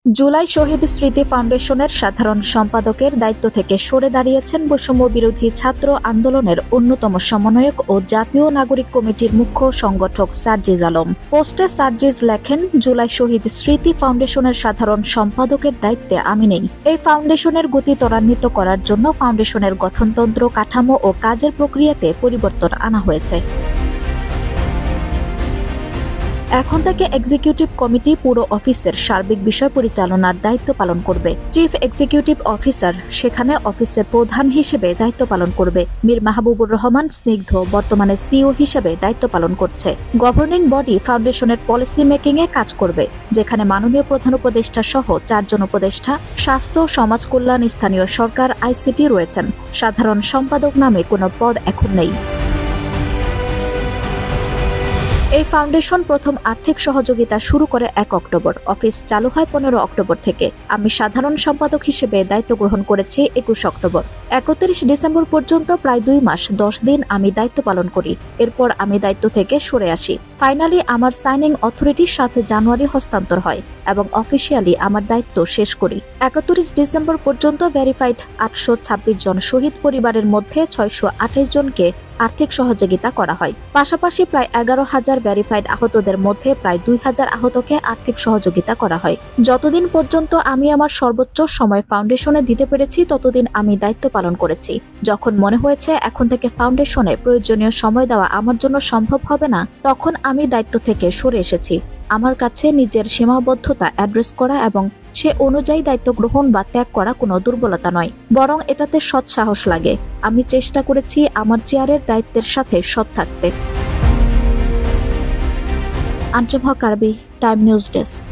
জুলাই শহীদ স্মৃতি ফাউন্ডেশনের সাধারণ সম্পাদকের দায়িত্ব থেকে সরে দাঁড়িয়েছেন বৈষম্য বিরোধী ছাত্র আন্দোলনের অন্যতম সমন্বয়ক ও জাতীয় নাগরিক কমিটির মুখ্য সংগঠক সার্জিজ আলম। পোস্টে সার্জিজ লেখেন, জুলাই শহীদ স্মৃতি ফাউন্ডেশনের সাধারণ সম্পাদকের দায়িত্বে আমি নেই। এই ফাউন্ডেশনের গতি ত্বরান্বিত করার জন্য ফাউন্ডেশনের গঠনতন্ত্র, কাঠামো ও কাজের প্রক্রিয়াতে পরিবর্তন আনা হয়েছে। এখন থেকে এক্সিকিউটিভ কমিটি পুরো অফিসের সার্বিক বিষয় পরিচালনার দায়িত্ব পালন করবে। চিফ এক্সিকিউটিভ অফিসার সেখানে অফিসের প্রধান হিসেবে দায়িত্ব পালন করবে। মীর মাহবুবুর রহমান স্নিগ্ধ বর্তমানে সিইও হিসেবে দায়িত্ব পালন করছে। গভর্নিং বডি ফাউন্ডেশনের পলিসি মেকিং এ কাজ করবে, যেখানে মাননীয় প্রধান উপদেষ্টা সহ 4 জন উপদেষ্টা, স্বাস্থ্য, সমাজ কল্যাণ, স্থানীয় সরকার, আইসিটি রয়েছেন। সাধারণ সম্পাদক নামে কোনো পদ এখন নেই। এই ফাউন্ডেশন প্রথম আর্থিক সহযোগিতা শুরু করে 1 অক্টোবর। অফিস চালু হয় 15 অক্টোবর থেকে। আমি সাধারণ সম্পাদক হিসেবে দায়িত্ব গ্রহণ করেছি 21 অক্টোবর। 31 ডিসেম্বর পর্যন্ত প্রায় 2 মাস 10 দিন আমি দায়িত্ব পালন করি। এরপর আমি দায়িত্ব থেকে সরে আসি। ফাইনালি আমার সাইনিং অথরিটির 7 জানুয়ারি হস্তান্তর হয় এবং অফিসিয়ালি আমার দায়িত্ব শেষ করি। 31 ডিসেম্বর পর্যন্ত ভেরিফাইড 826 জন শহীদ পরিবারের মধ্যে 628 জনকে আর্থিক সহযোগিতা করা হয়। পাশাপাশি প্রায় 11,000 ভেরিফাইড আহতদের মধ্যে প্রায় 2,000 আহতকে আর্থিক সহযোগিতা করা হয়। যতদিন পর্যন্ত আমি আমার সর্বোচ্চ সময় ফাউন্ডেশনে দিতে পেরেছি ততদিন আমি দায়িত্ব পালন করেছি। যখন মনে হয়েছে এখন থেকে ফাউন্ডেশনে প্রয়োজনীয় সময় দেওয়া আমার জন্য সম্ভব হবে না, তখন আমি দায়িত্ব থেকে সরে এসেছি। আমার কাছে নিজের সীমাবদ্ধতা অ্যাড্রেস করা এবং সে অনুযায়ী দায়িত্ব গ্রহণ বা ত্যাগ করা কোনো দুর্বলতা নয়, বরং এটাতে সৎ সাহস লাগে। আমি চেষ্টা করেছি আমার চেয়ারের দায়িত্বের সাথে সৎ থাকতে। আঞ্জুম হক আরবি, টাইম নিউজ ডেস্ক।